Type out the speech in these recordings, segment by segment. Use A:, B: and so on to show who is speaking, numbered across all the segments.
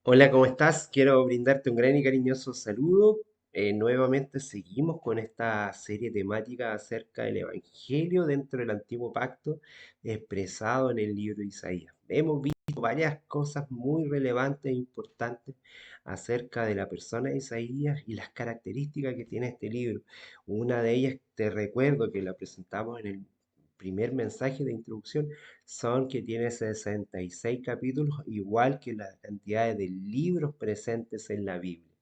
A: Hola, ¿cómo estás? Quiero brindarte un gran y cariñoso saludo. Nuevamente seguimos con esta serie temática acerca del Evangelio dentro del Antiguo Pacto, expresado en el libro de Isaías. Hemos visto varias cosas muy relevantes e importantes acerca de la persona de Isaías y las características que tiene este libro. Una de ellas, te recuerdo que la presentamos en el primer mensaje de introducción, son que tiene 66 capítulos, igual que la cantidad de libros presentes en la Biblia.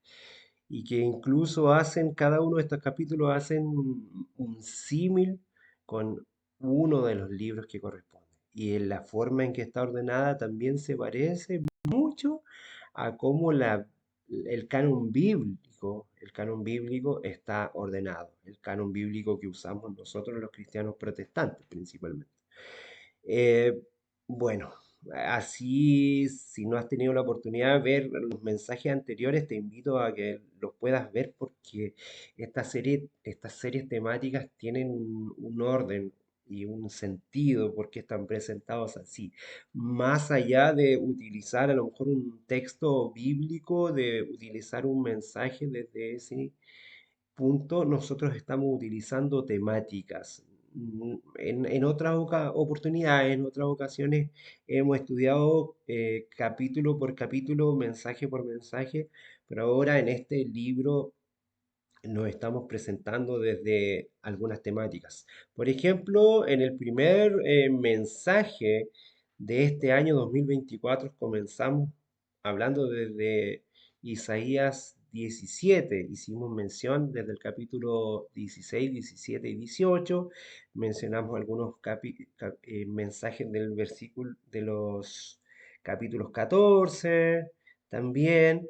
A: Y que incluso hacen, cada uno de estos capítulos hacen un símil con uno de los libros que corresponde. Y en la forma en que está ordenada también se parece mucho a cómo el canon bíblico está ordenado, el canon bíblico que usamos nosotros los cristianos protestantes principalmente. Eh, bueno, así, si no has tenido la oportunidad de ver los mensajes anteriores, te invito a que los puedas ver porque estas series temáticas tienen un orden y un sentido porque están presentados así. Más allá de utilizar a lo mejor un texto bíblico, de utilizar un mensaje desde ese punto, nosotros estamos utilizando temáticas. En otras oportunidades, en otras ocasiones, hemos estudiado capítulo por capítulo, mensaje por mensaje, pero ahora en este libro nos estamos presentando desde algunas temáticas. Por ejemplo, en el primer mensaje de este año 2024 comenzamos hablando desde Isaías 17. Hicimos mención desde el capítulo 16, 17 y 18. Mencionamos algunos mensajes del versículo de los capítulos 14 también.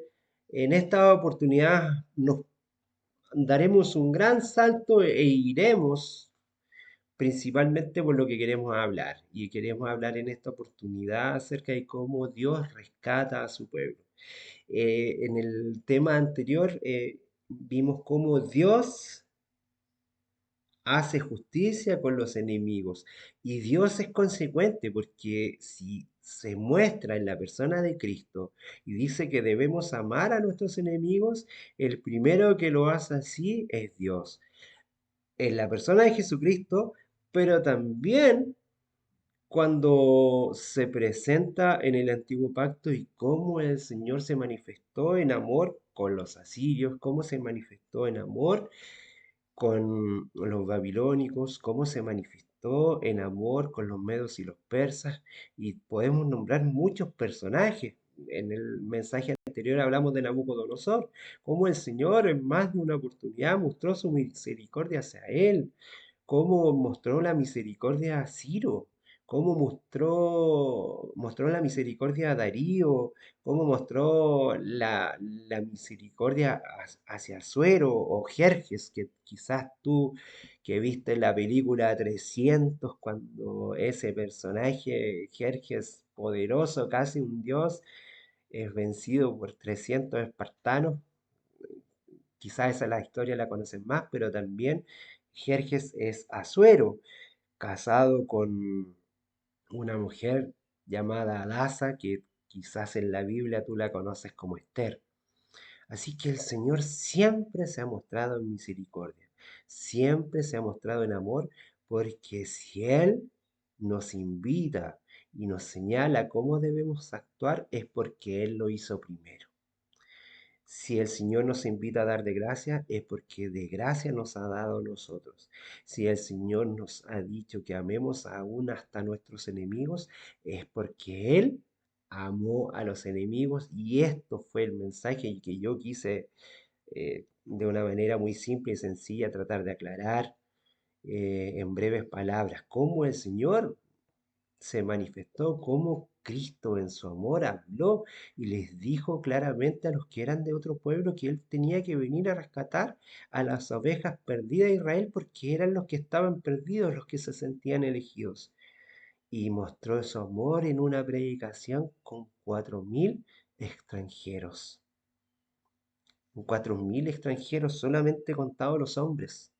A: En esta oportunidad nos daremos un gran salto e iremos principalmente por lo que queremos hablar. Y queremos hablar en esta oportunidad acerca de cómo Dios rescata a su pueblo. En el tema anterior vimos cómo Dios hace justicia con los enemigos. Y Dios es consecuente porque si se muestra en la persona de Cristo y dice que debemos amar a nuestros enemigos, el primero que lo hace así es Dios en la persona de Jesucristo, pero también cuando se presenta en el antiguo pacto y cómo el Señor se manifestó en amor con los asirios, cómo se manifestó en amor con los babilónicos, cómo se manifestó en amor con los medos y los persas, y podemos nombrar muchos personajes. En el mensaje anterior hablamos de Nabucodonosor, cómo el Señor en más de una oportunidad mostró su misericordia hacia él, cómo mostró la misericordia a Ciro, cómo mostró la misericordia a Darío, cómo mostró la misericordia hacia Suero o Jerjes, que quizás tú que viste la película 300 cuando ese personaje, Jerjes, poderoso, casi un dios, es vencido por 300 espartanos. Quizás esa la historia la conocen más, pero también Jerjes es Asuero, casado con una mujer llamada Adasa, que quizás en la Biblia tú la conoces como Esther. Así que el Señor siempre se ha mostrado en misericordia, siempre se ha mostrado en amor, porque si Él nos invita y nos señala cómo debemos actuar, es porque Él lo hizo primero. Si el Señor nos invita a dar de gracia, es porque de gracia nos ha dado a nosotros. Si el Señor nos ha dicho que amemos aún hasta nuestros enemigos, es porque Él amó a los enemigos y esto fue el mensaje que yo quise de una manera muy simple y sencilla tratar de aclarar en breves palabras cómo el Señor se manifestó, como Cristo en su amor habló y les dijo claramente a los que eran de otro pueblo que Él tenía que venir a rescatar a las ovejas perdidas de Israel porque eran los que estaban perdidos, los que se sentían elegidos. Y mostró su amor en una predicación con 4.000 extranjeros. 4.000 extranjeros, solamente contados los hombres.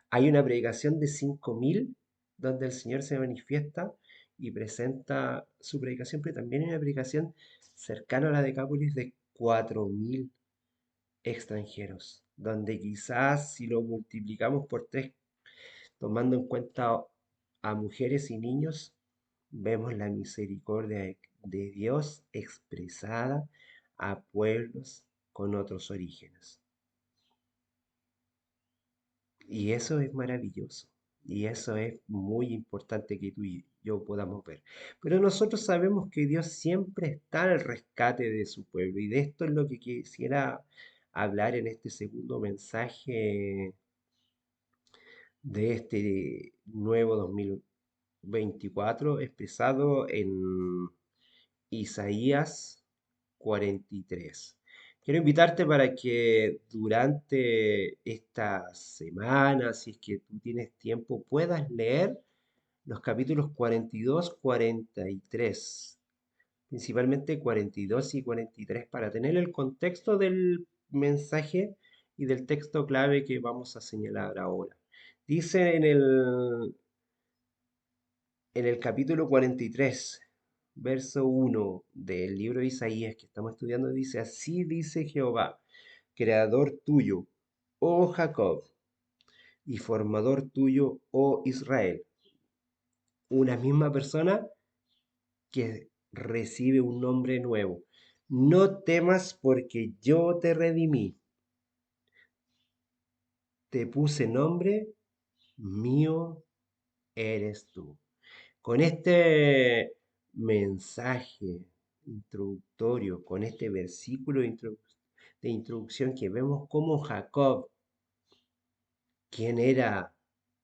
A: Hay una predicación de 5.000 donde el Señor se manifiesta y presenta su predicación, pero también hay una predicación cercana a la Decápolis de 4.000 extranjeros, donde quizás si lo multiplicamos por tres, tomando en cuenta a mujeres y niños, vemos la misericordia de Dios expresada a pueblos con otros orígenes. Y eso es maravilloso. Y eso es muy importante que tú y yo podamos ver. Pero nosotros sabemos que Dios siempre está al rescate de su pueblo. Y de esto es lo que quisiera hablar en este segundo mensaje de este nuevo 2024, expresado en Isaías 43. Quiero invitarte para que durante esta semana, si es que tú tienes tiempo, puedas leer los capítulos 42, 43, principalmente 42 y 43, para tener el contexto del mensaje y del texto clave que vamos a señalar ahora. Dice en el capítulo 43, verso 1 del libro de Isaías que estamos estudiando, dice, así dice Jehová, creador tuyo, oh Jacob, y formador tuyo, oh Israel. Una misma persona que recibe un nombre nuevo. No temas porque yo te redimí, te puse nombre, mío eres tú. Con este mensaje introductorio, con este versículo de introducción que vemos como Jacob, quien era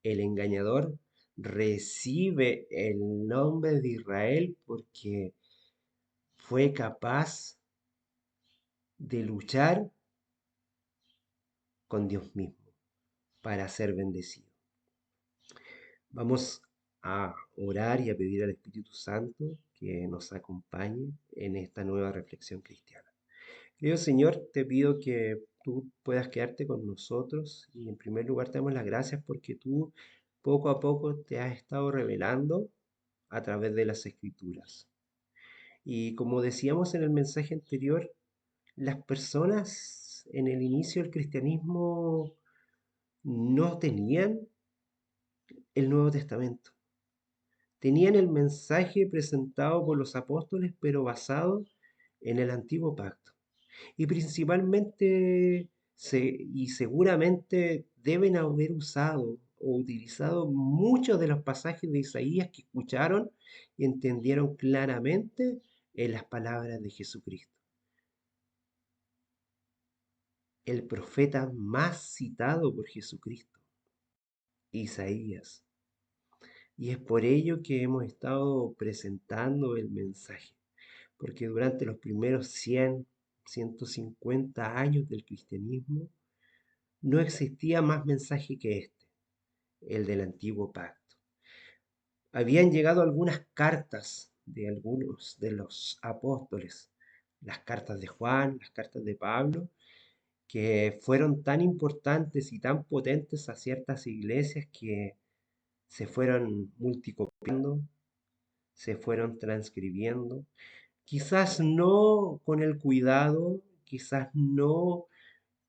A: el engañador, recibe el nombre de Israel porque fue capaz de luchar con Dios mismo para ser bendecido. Vamos a orar y a pedir al Espíritu Santo que nos acompañe en esta nueva reflexión cristiana. Querido Señor, te pido que tú puedas quedarte con nosotros y en primer lugar te damos las gracias porque tú poco a poco te has estado revelando a través de las escrituras. Y como decíamos en el mensaje anterior, las personas en el inicio del cristianismo no tenían el Nuevo Testamento. Tenían el mensaje presentado por los apóstoles, pero basado en el antiguo pacto. Y principalmente y seguramente deben haber usado o utilizado muchos de los pasajes de Isaías que escucharon y entendieron claramente en las palabras de Jesucristo, el profeta más citado por Jesucristo, Isaías. Y es por ello que hemos estado presentando el mensaje, porque durante los primeros 150 años del cristianismo no existía más mensaje que este, el del antiguo pacto. Habían llegado algunas cartas de algunos de los apóstoles, las cartas de Juan, las cartas de Pablo, que fueron tan importantes y tan potentes a ciertas iglesias que se fueron multicopiando, se fueron transcribiendo, quizás no con el cuidado, quizás no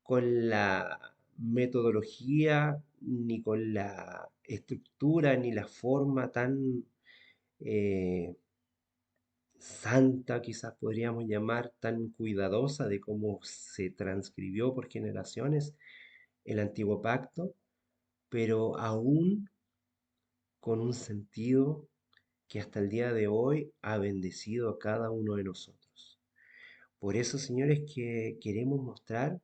A: con la metodología, ni con la estructura, ni la forma tan eh, santa, quizás podríamos llamar, tan cuidadosa de cómo se transcribió por generaciones el antiguo pacto, pero aún con un sentido que hasta el día de hoy ha bendecido a cada uno de nosotros. Por eso, señores, que queremos mostrar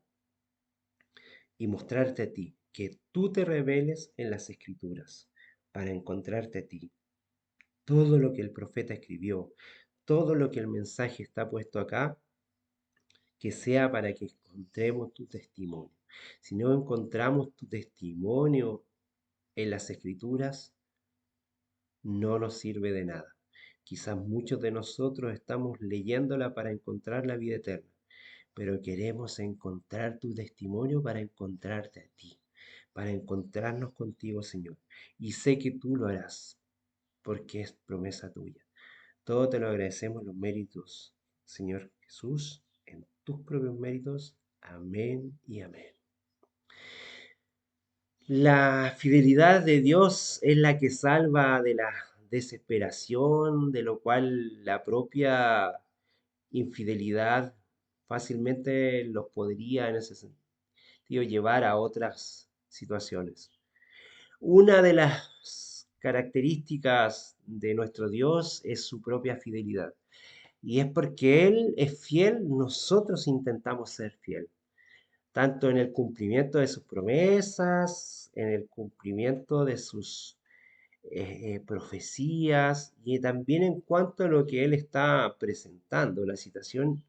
A: y mostrarte a ti, que tú te reveles en las escrituras para encontrarte a ti. Todo lo que el profeta escribió, todo lo que el mensaje está puesto acá, que sea para que encontremos tu testimonio. Si no encontramos tu testimonio en las escrituras, no nos sirve de nada. Quizás muchos de nosotros estamos leyéndola para encontrar la vida eterna, pero queremos encontrar tu testimonio para encontrarte a ti, para encontrarnos contigo, Señor. Y sé que tú lo harás. porque es promesa tuya. Todo te lo agradecemos los méritos, Señor Jesús, en tus propios méritos. Amén y amén. La fidelidad de Dios es la que salva de la desesperación, de lo cual la propia infidelidad fácilmente los podría en ese sentido llevar a otras situaciones. Una de las características de nuestro Dios es su propia fidelidad. Y es porque Él es fiel, nosotros intentamos ser fiel, tanto en el cumplimiento de sus promesas, en el cumplimiento de sus profecías y también en cuanto a lo que Él está presentando. La citación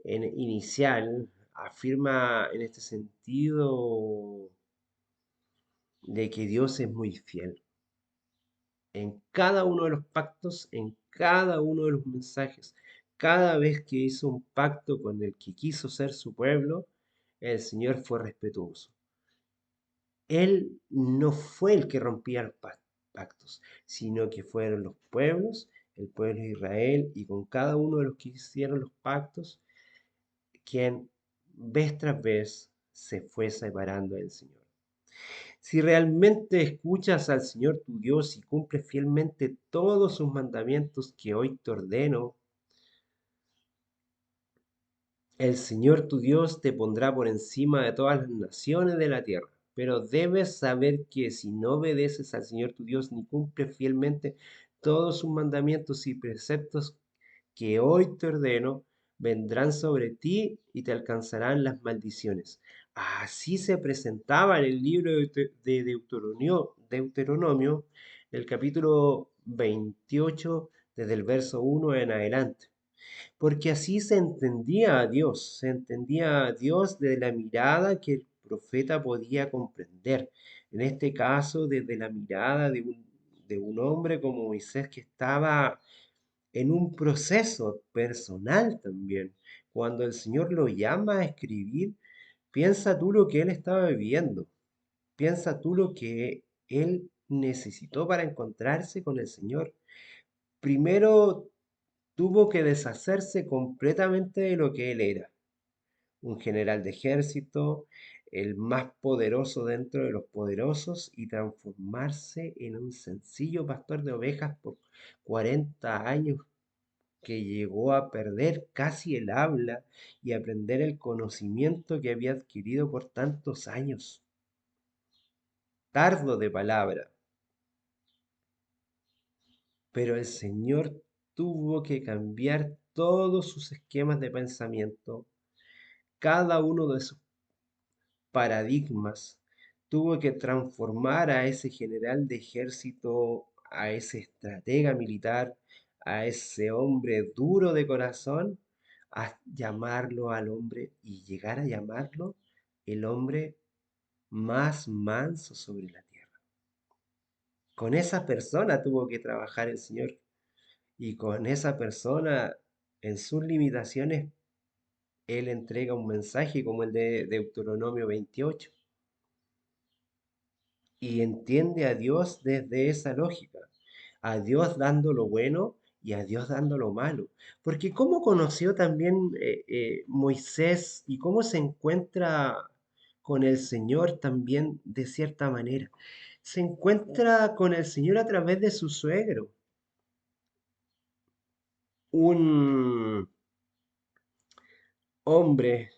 A: inicial afirma en este sentido de que Dios es muy fiel en cada uno de los pactos, en cada uno de los mensajes. Cada vez que hizo un pacto con el que quiso ser su pueblo, el Señor fue respetuoso. Él no fue el que rompía los pactos, sino que fueron los pueblos, el pueblo de Israel, y con cada uno de los que hicieron los pactos, quien vez tras vez se fue separando del Señor. Si realmente escuchas al Señor tu Dios y cumples fielmente todos sus mandamientos que hoy te ordeno, el Señor tu Dios te pondrá por encima de todas las naciones de la tierra. Pero debes saber que si no obedeces al Señor tu Dios ni cumples fielmente todos sus mandamientos y preceptos que hoy te ordeno, vendrán sobre ti y te alcanzarán las maldiciones. Así se presentaba en el libro de Deuteronomio, el capítulo 28, desde el verso 1 en adelante. Porque así se entendía a Dios desde la mirada que el profeta podía comprender. En este caso, desde la mirada de un hombre como Moisés que estaba en un proceso personal también. Cuando el Señor lo llama a escribir, piensa tú lo que él estaba viviendo, piensa tú lo que él necesitó para encontrarse con el Señor. Primero tuvo que deshacerse completamente de lo que él era, un general de ejército, el más poderoso dentro de los poderosos, y transformarse en un sencillo pastor de ovejas por 40 años que llegó a perder casi el habla y aprender el conocimiento que había adquirido por tantos años. Tardo de palabra, pero el Señor tuvo que cambiar todos sus esquemas de pensamiento, cada uno de sus paradigmas, tuvo que transformar a ese general de ejército, a ese estratega militar, a ese hombre duro de corazón, a llamarlo al hombre y llegar a llamarlo el hombre más manso sobre la tierra. Con esa persona tuvo que trabajar el Señor y con esa persona en sus limitaciones Él entrega un mensaje como el de Deuteronomio 28 y entiende a Dios desde esa lógica, a Dios dando lo bueno y a Dios dando lo malo. Porque ¿cómo conoció también Moisés y cómo se encuentra con el Señor también de cierta manera? Se encuentra con el Señor a través de su suegro, un hombre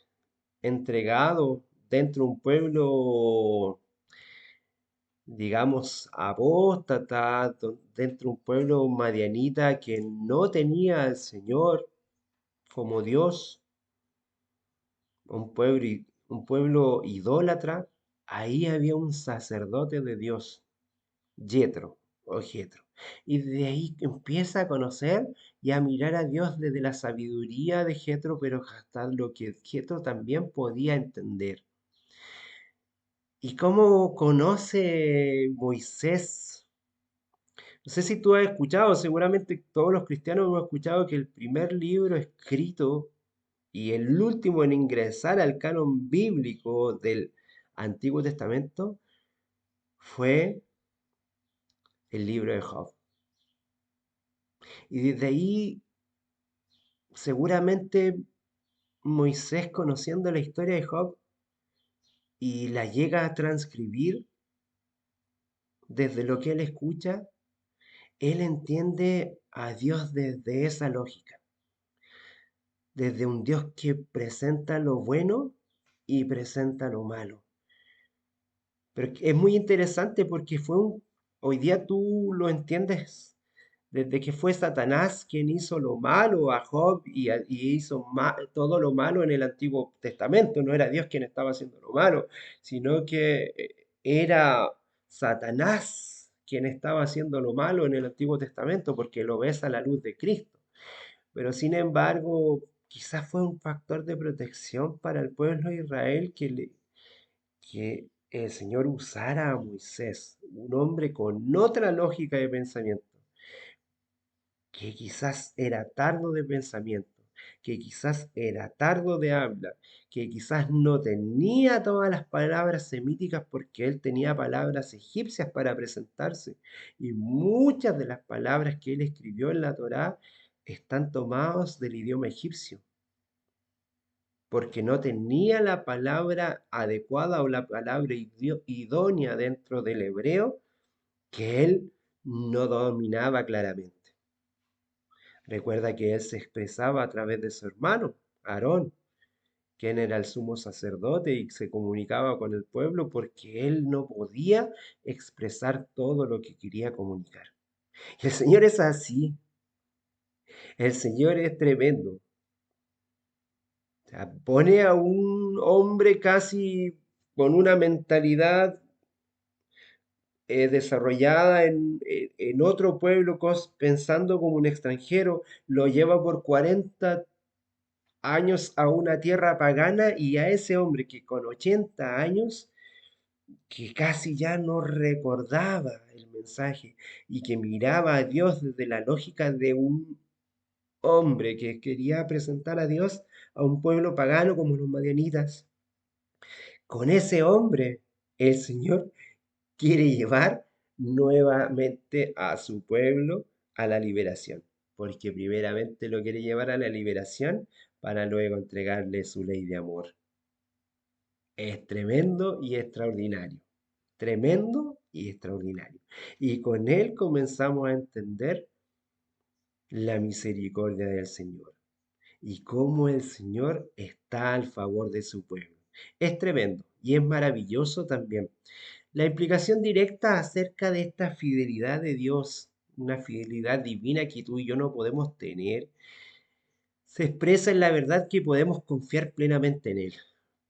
A: entregado dentro de un pueblo, digamos, apóstata, dentro de un pueblo madianita que no tenía al Señor como Dios, un pueblo idólatra. Ahí había un sacerdote de Dios, Jetro o Jetro. Y de ahí empieza a conocer y a mirar a Dios desde la sabiduría de Jetro, pero hasta lo que Jetro también podía entender. ¿Y cómo conoce Moisés? No sé si tú has escuchado, seguramente todos los cristianos hemos escuchado que el primer libro escrito y el último en ingresar al canon bíblico del Antiguo Testamento fue el libro de Job. Y desde ahí, seguramente Moisés, conociendo la historia de Job y la llega a transcribir desde lo que él escucha, él entiende a Dios desde esa lógica, desde un Dios que presenta lo bueno y presenta lo malo. Pero es muy interesante porque hoy día tú lo entiendes desde que fue Satanás quien hizo lo malo a Job y hizo todo lo malo en el Antiguo Testamento. No era Dios quien estaba haciendo lo malo, sino que era Satanás quien estaba haciendo lo malo en el Antiguo Testamento, porque lo ves a la luz de Cristo. Pero sin embargo, quizás fue un factor de protección para el pueblo de Israel que el Señor usara a Moisés, un hombre con otra lógica de pensamiento, que quizás era tardo de pensamiento, que quizás era tardo de habla, que quizás no tenía todas las palabras semíticas porque él tenía palabras egipcias para presentarse. Y muchas de las palabras que él escribió en la Torá están tomadas del idioma egipcio, porque no tenía la palabra adecuada o la palabra idónea dentro del hebreo que él no dominaba claramente. Recuerda que él se expresaba a través de su hermano, Aarón, quien era el sumo sacerdote y se comunicaba con el pueblo porque él no podía expresar todo lo que quería comunicar. Y el Señor es así, el Señor es tremendo. O sea, pone a un hombre casi con una mentalidad desarrollada en otro pueblo, pensando como un extranjero, lo lleva por 40 años a una tierra pagana y a ese hombre que con 80 años, que casi ya no recordaba el mensaje y que miraba a Dios desde la lógica de un hombre que quería presentar a Dios a un pueblo pagano como los madianitas. Con ese hombre, el Señor quiere llevar nuevamente a su pueblo a la liberación, porque primeramente lo quiere llevar a la liberación para luego entregarle su ley de amor. Es tremendo y extraordinario. Tremendo y extraordinario. Y con él comenzamos a entender la misericordia del Señor y cómo el Señor está al favor de su pueblo. Es tremendo y es maravilloso también. La implicación directa acerca de esta fidelidad de Dios, una fidelidad divina que tú y yo no podemos tener, se expresa en la verdad que podemos confiar plenamente en Él.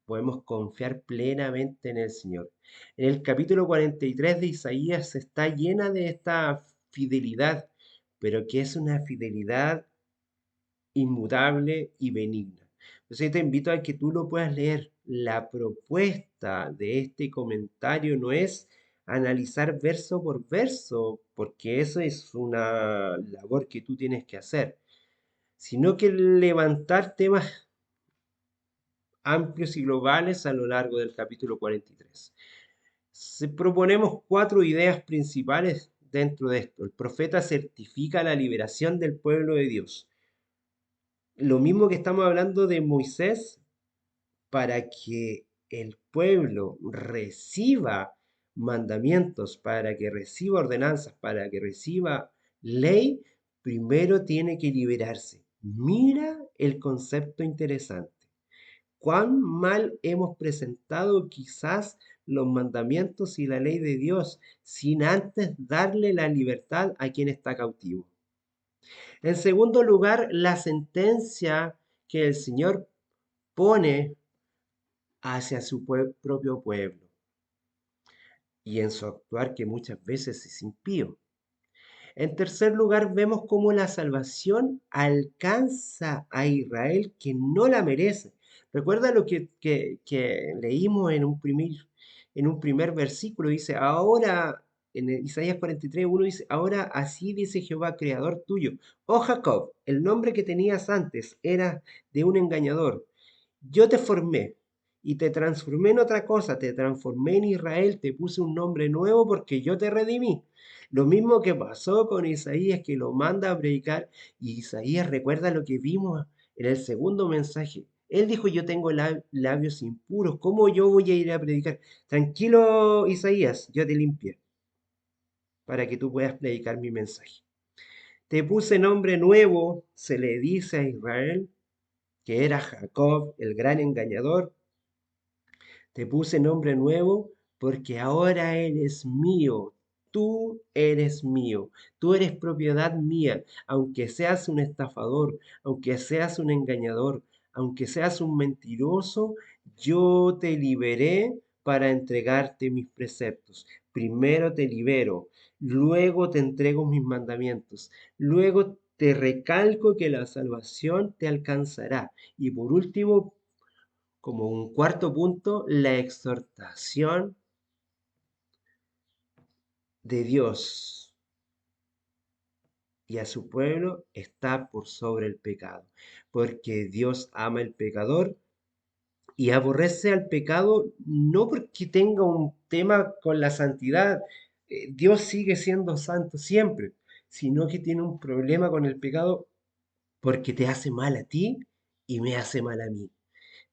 A: Podemos confiar plenamente en el Señor. En el capítulo 43 de Isaías está llena de esta fidelidad, pero que es una fidelidad inmutable y benigna. Entonces te invito a que tú lo puedas leer. La propuesta de este comentario no es analizar verso por verso, porque eso es una labor que tú tienes que hacer, sino que levantar temas amplios y globales a lo largo del capítulo 43. Proponemos cuatro ideas principales dentro de esto. El profeta certifica la liberación del pueblo de Dios. Lo mismo que estamos hablando de Moisés, para que el pueblo reciba mandamientos, para que reciba ordenanzas, para que reciba ley, primero tiene que liberarse. Mira el concepto interesante. Cuán mal hemos presentado quizás los mandamientos y la ley de Dios sin antes darle la libertad a quien está cautivo. En segundo lugar, la sentencia que el Señor pone hacia su propio pueblo y en su actuar que muchas veces es impío. En tercer lugar, vemos cómo la salvación alcanza a Israel que no la merece. Recuerda lo que leímos en un primer versículo. Dice, ahora, en Isaías 43, uno dice, ahora así dice Jehová, creador tuyo. Oh Jacob, el nombre que tenías antes era de un engañador. Yo te formé y te transformé en otra cosa, te transformé en Israel, te puse un nombre nuevo porque yo te redimí. Lo mismo que pasó con Isaías, que lo manda a predicar, y Isaías recuerda lo que vimos en el segundo mensaje. Él dijo, yo tengo labios impuros, ¿cómo yo voy a ir a predicar? Tranquilo, Isaías, yo te limpié para que tú puedas predicar mi mensaje. Te puse nombre nuevo, se le dice a Israel, que era Jacob, el gran engañador. Te puse nombre nuevo porque ahora eres mío. Tú eres mío. Tú eres propiedad mía. Aunque seas un estafador, aunque seas un engañador, aunque seas un mentiroso, yo te liberé para entregarte mis preceptos. Primero te libero, luego te entrego mis mandamientos, luego te recalco que la salvación te alcanzará. Y por último, como un cuarto punto, la exhortación de Dios y a su pueblo está por sobre el pecado, porque Dios ama el pecador y aborrece al pecado no porque tenga un tema con la santidad, Dios sigue siendo santo siempre, sino que tiene un problema con el pecado porque te hace mal a ti y me hace mal a mí.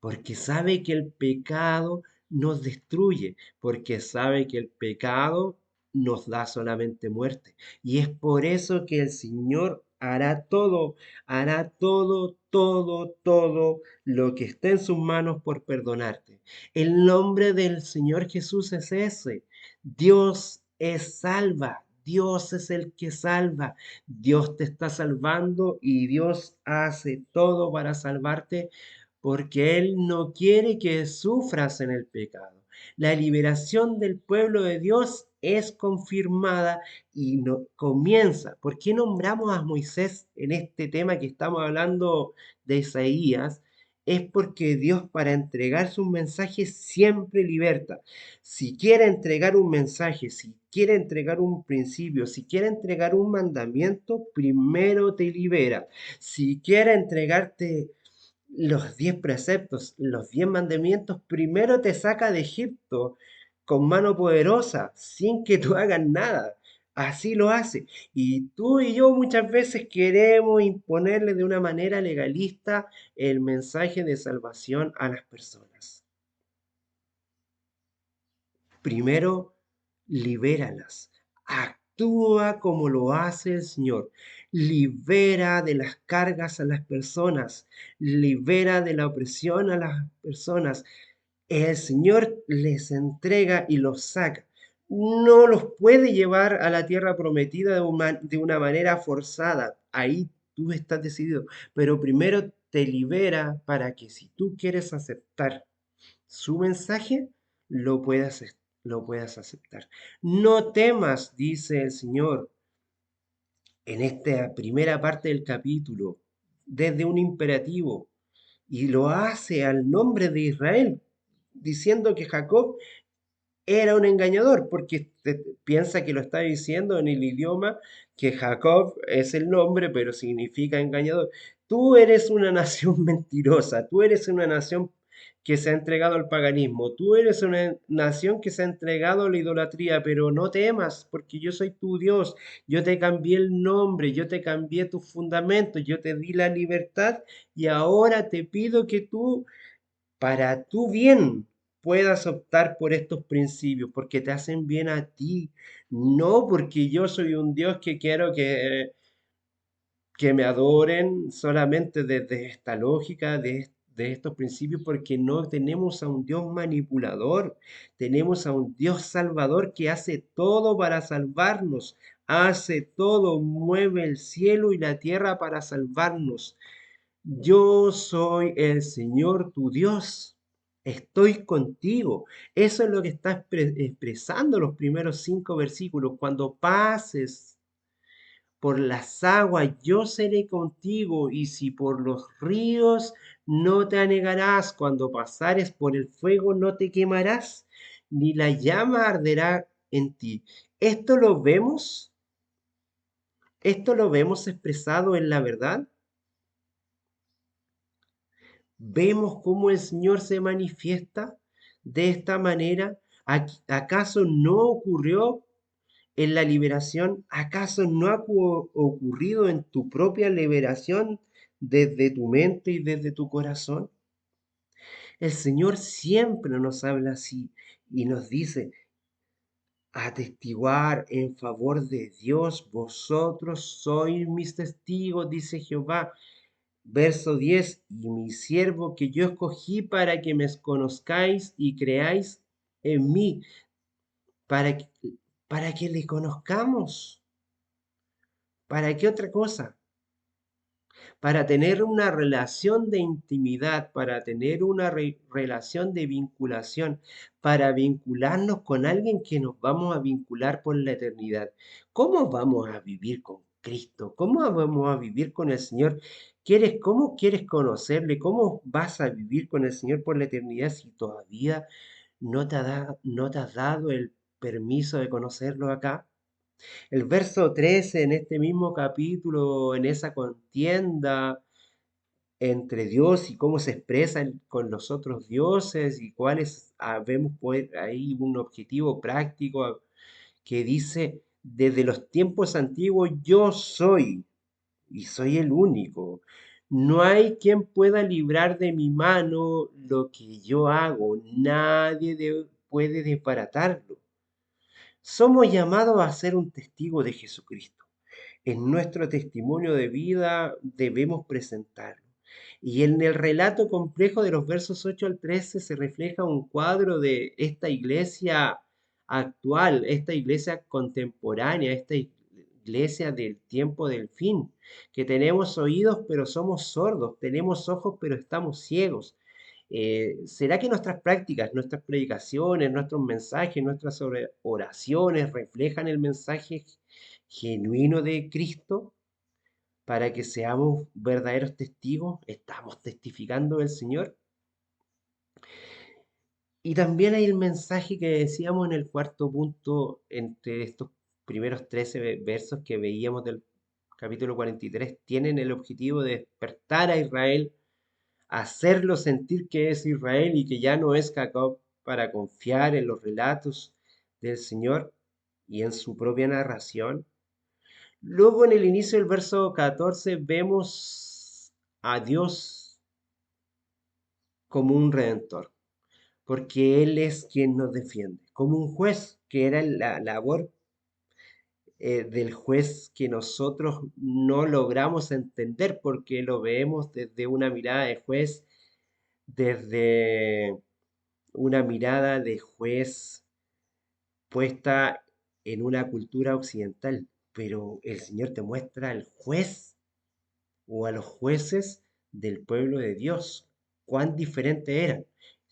A: Porque sabe que el pecado nos destruye, porque sabe que el pecado nos da solamente muerte. Y es por eso que el Señor hará todo, todo, todo lo que esté en sus manos por perdonarte. El nombre del Señor Jesús es ese. Dios es salva. Dios es el que salva. Dios te está salvando y Dios hace todo para salvarte porque Él no quiere que sufras en el pecado. La liberación del pueblo de Dios es confirmada y no, comienza. ¿Por qué nombramos a Moisés en este tema que estamos hablando de Isaías? Es porque Dios para entregar sus mensajes siempre liberta. Si quiere entregar un mensaje, si quiere entregar un principio, si quiere entregar un mandamiento, primero te libera. Si quiere entregarte los 10 preceptos, los 10 mandamientos, primero te saca de Egipto con mano poderosa, sin que tú hagas nada. Así lo hace. Y tú y yo muchas veces queremos imponerle de una manera legalista el mensaje de salvación a las personas. Primero, libéralas. Actúa como lo hace el Señor. Libera de las cargas a las personas. Libera de la opresión a las personas. El Señor les entrega y los saca. No los puede llevar a la tierra prometida de una manera forzada. Ahí tú estás decidido. Pero primero te libera para que si tú quieres aceptar su mensaje, lo puedas, lo puedas aceptar. No temas, dice el Señor en esta primera parte del capítulo, desde un imperativo, y lo hace al nombre de Israel, diciendo que Jacob era un engañador, porque piensa que lo está diciendo en el idioma que Jacob es el nombre, pero significa engañador. Tú eres una nación mentirosa, tú eres una nación que se ha entregado al paganismo, tú eres una nación que se ha entregado a la idolatría, pero no temas, porque yo soy tu Dios, yo te cambié el nombre, yo te cambié tus fundamentos, yo te di la libertad y ahora te pido que tú para tu bien puedas optar por estos principios, porque te hacen bien a ti, no porque yo soy un Dios que quiero que me adoren solamente desde esta lógica, de estos principios, porque no tenemos a un Dios manipulador, tenemos a un Dios salvador que hace todo para salvarnos, hace todo, mueve el cielo y la tierra para salvarnos. Yo soy el Señor tu Dios. Estoy contigo. Eso es lo que está expresando los primeros 5 versículos. Cuando pases por las aguas, yo seré contigo. Y si por los ríos, no te anegarás. Cuando pasares por el fuego, no te quemarás, ni la llama arderá en ti. Esto lo vemos, esto lo vemos expresado en la verdad. Vemos cómo el Señor se manifiesta de esta manera. ¿Acaso no ocurrió en la liberación? ¿Acaso no ha ocurrido en tu propia liberación desde tu mente y desde tu corazón? El Señor siempre nos habla así y nos dice, atestiguar en favor de Dios, vosotros sois mis testigos, dice Jehová. Verso 10, y mi siervo que yo escogí para que me conozcáis y creáis en mí, para que, para que le conozcamos. ¿Para qué otra cosa? Para tener una relación de intimidad, para tener una relación de vinculación, para vincularnos con alguien que nos vamos a vincular por la eternidad. ¿Cómo vamos a vivir con Cristo? ¿Cómo vamos a vivir con el Señor? ¿Cómo quieres conocerle? ¿Cómo vas a vivir con el Señor por la eternidad si todavía no te has dado el permiso de conocerlo acá? El verso 13 en este mismo capítulo, en esa contienda entre Dios y cómo se expresan con los otros dioses y cuáles vemos ahí un objetivo práctico que dice, desde los tiempos antiguos yo soy y soy el único. No hay quien pueda librar de mi mano lo que yo hago. Nadie puede desbaratarlo. Somos llamados a ser un testigo de Jesucristo. En nuestro testimonio de vida debemos presentarlo. Y en el relato complejo de los versos 8 al 13 se refleja un cuadro de esta iglesia actual, esta iglesia contemporánea, esta iglesia del tiempo del fin, que tenemos oídos pero somos sordos, tenemos ojos pero estamos ciegos. ¿Será que nuestras prácticas, nuestras predicaciones, nuestros mensajes, nuestras oraciones reflejan el mensaje genuino de Cristo para que seamos verdaderos testigos? ¿Estamos testificando del Señor? Y también hay el mensaje que decíamos en el cuarto punto, entre estos primeros 13 versos que veíamos del capítulo 43, tienen el objetivo de despertar a Israel, hacerlo sentir que es Israel y que ya no es Jacob, para confiar en los relatos del Señor y en su propia narración. Luego en el inicio del verso 14 vemos a Dios como un redentor, porque Él es quien nos defiende, como un juez, que era la labor del juez que nosotros no logramos entender porque lo vemos desde una mirada de juez, desde una mirada de juez puesta en una cultura occidental, pero el Señor te muestra al juez o a los jueces del pueblo de Dios. Cuán diferente eran.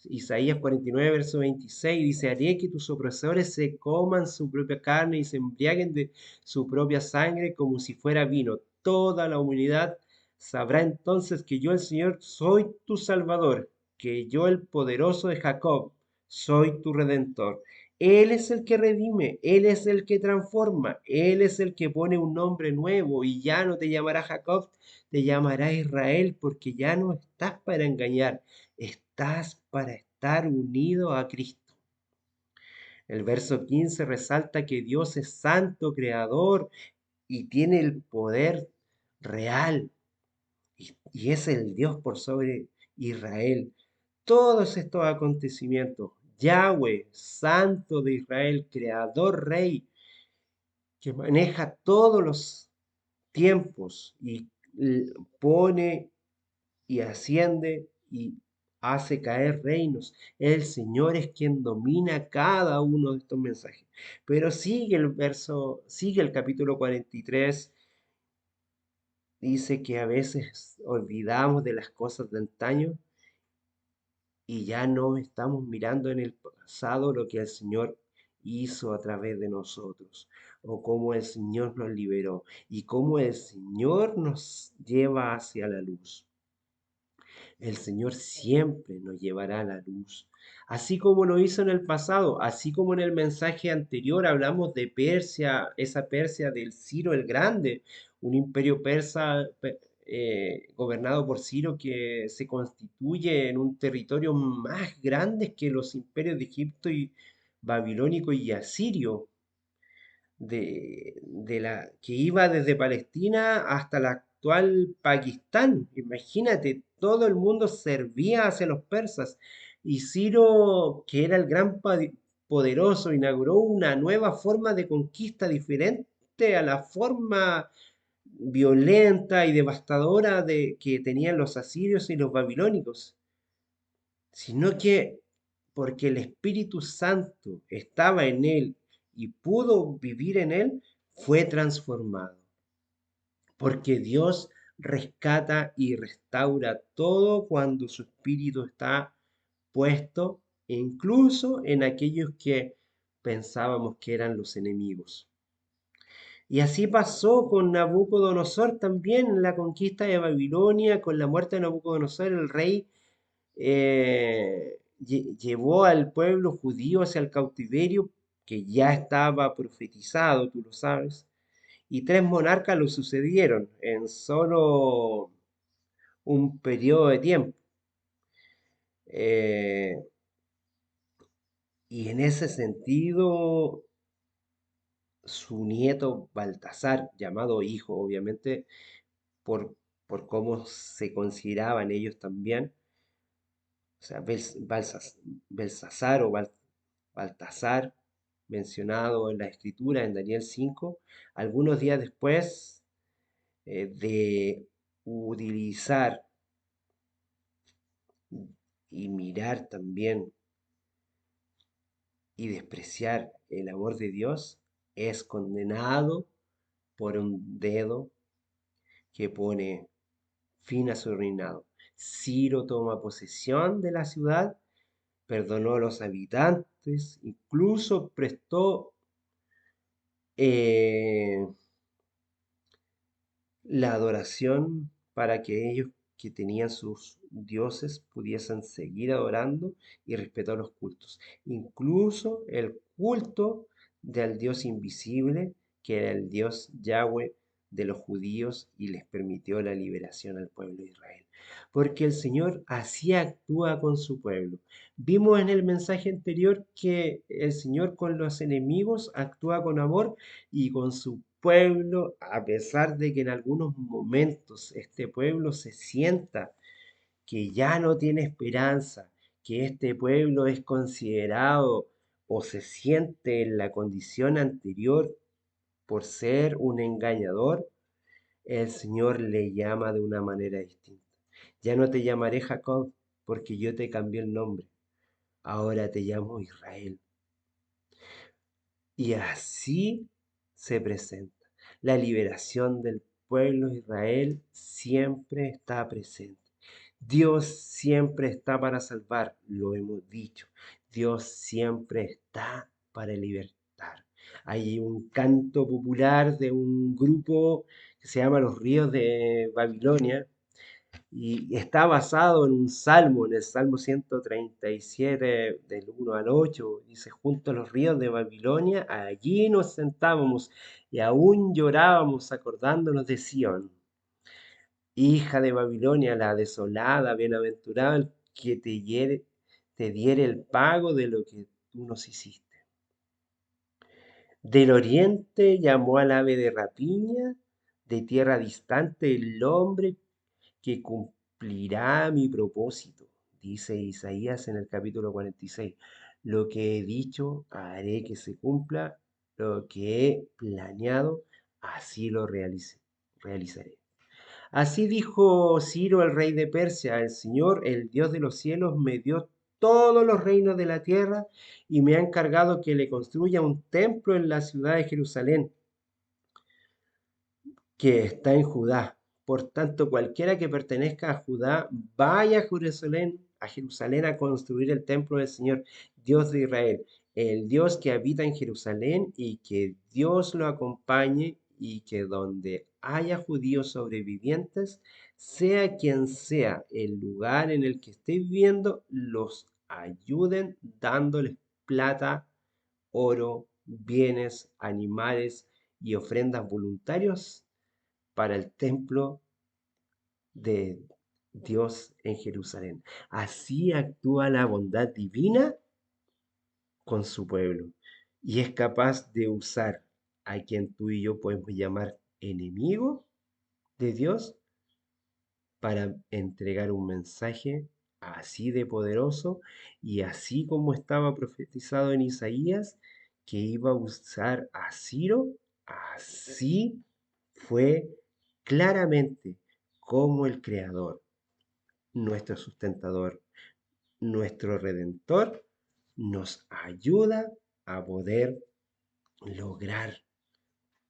A: Isaías 49, verso 26 dice, haré que tus opresores se coman su propia carne y se embriaguen de su propia sangre como si fuera vino. Toda la humanidad sabrá entonces que yo el Señor soy tu Salvador, que yo el poderoso de Jacob soy tu Redentor. Él es el que redime, Él es el que transforma, Él es el que pone un nombre nuevo y ya no te llamará Jacob, te llamará Israel porque ya no estás para engañar, estás para estar unido a Cristo. El verso 15 resalta que Dios es santo, creador y tiene el poder real y es el Dios por sobre Israel. Todos estos acontecimientos, Yahweh, santo de Israel, creador, rey, que maneja todos los tiempos y pone y asciende y hace caer reinos. El Señor es quien domina cada uno de estos mensajes. Pero sigue el capítulo 43, dice que a veces olvidamos de las cosas de antaño y ya no estamos mirando en el pasado lo que el Señor hizo a través de nosotros, o cómo el Señor nos liberó y cómo el Señor nos lleva hacia la luz. El Señor siempre nos llevará a la luz, así como lo hizo en el pasado, así como en el mensaje anterior hablamos de Persia, esa Persia del Ciro el Grande, un imperio persa gobernado por Ciro, que se constituye en un territorio más grande que los imperios de Egipto y babilónico y asirio, que iba desde Palestina hasta la actual Pakistán. Imagínate, todo el mundo servía hacia los persas. Y Ciro, que era el gran poderoso, inauguró una nueva forma de conquista diferente a la forma violenta y devastadora que tenían los asirios y los babilónicos, sino que porque el Espíritu Santo estaba en él y pudo vivir en él, fue transformado. Porque Dios rescata y restaura todo cuando su Espíritu está puesto, incluso en aquellos que pensábamos que eran los enemigos. Y así pasó con Nabucodonosor también en la conquista de Babilonia, con la muerte de Nabucodonosor, el rey llevó al pueblo judío hacia el cautiverio, que ya estaba profetizado, tú lo sabes, y tres monarcas lo sucedieron en solo un periodo de tiempo. Eh, y en ese sentido, su nieto Baltasar, llamado hijo, obviamente, por, por cómo se consideraban ellos también, o sea, Belsasar o Baltasar, mencionado en la escritura en Daniel 5, algunos días después de utilizar y mirar también y despreciar el amor de Dios, es condenado por un dedo que pone fin a su reinado. Ciro toma posesión de la ciudad, perdonó a los habitantes, incluso prestó eh, la adoración para que ellos que tenían sus dioses pudiesen seguir adorando y respetar los cultos. Incluso el culto del Dios invisible, que era el Dios Yahweh de los judíos, y les permitió la liberación al pueblo de Israel. Porque el Señor así actúa con su pueblo. Vimos en el mensaje anterior que el Señor con los enemigos actúa con amor y con su pueblo, a pesar de que en algunos momentos este pueblo se sienta que ya no tiene esperanza, que este pueblo es considerado o se siente en la condición anterior por ser un engañador, el Señor le llama de una manera distinta. Ya no te llamaré Jacob, porque yo te cambié el nombre. Ahora te llamo Israel. Y así se presenta. La liberación del pueblo de Israel siempre está presente. Dios siempre está para salvar, lo hemos dicho. Dios siempre está para libertar. Hay un canto popular de un grupo que se llama Los Ríos de Babilonia, y está basado en un salmo, en el Salmo 137, del 1 al 8. Dice: junto a los ríos de Babilonia, allí nos sentábamos y aún llorábamos acordándonos de Sión. Hija de Babilonia, la desolada, bienaventurado el que te diere el pago de lo que tú nos hiciste. Del oriente llamó al ave de rapiña, de tierra distante el hombre que cumplirá mi propósito, dice Isaías en el capítulo 46. Lo que he dicho, haré que se cumpla, lo que he planeado, así lo realizaré. Así dijo Ciro, el rey de Persia: el Señor, el Dios de los cielos, me dio todos los reinos de la tierra y me ha encargado que le construya un templo en la ciudad de Jerusalén, que está en Judá. Por tanto, cualquiera que pertenezca a Judá, vaya a Jerusalén a construir el templo del Señor, Dios de Israel, el Dios que habita en Jerusalén, y que Dios lo acompañe, y que donde haya judíos sobrevivientes, sea quien sea el lugar en el que esté viviendo, los ayuden dándoles plata, oro, bienes, animales y ofrendas voluntarios para el templo de Dios en Jerusalén. Así actúa la bondad divina con su pueblo y es capaz de usar a quien tú y yo podemos llamar enemigo de Dios para entregar un mensaje así de poderoso y así como estaba profetizado en Isaías, que iba a usar a Ciro, así fue claramente como el Creador, nuestro sustentador, nuestro Redentor, nos ayuda a poder lograr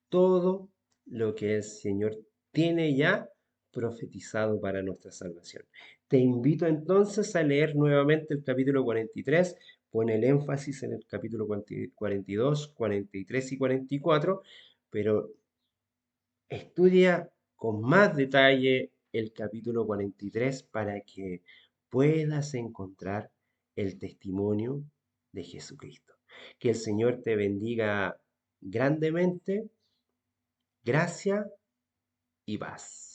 A: todo lo que el Señor tiene ya profetizado para nuestra salvación. Te invito entonces a leer nuevamente el capítulo 43, pon el énfasis en el capítulo 42, 43 y 44, pero estudia con más detalle el capítulo 43 para que puedas encontrar el testimonio de Jesucristo. Que el Señor te bendiga grandemente. Gracia y paz.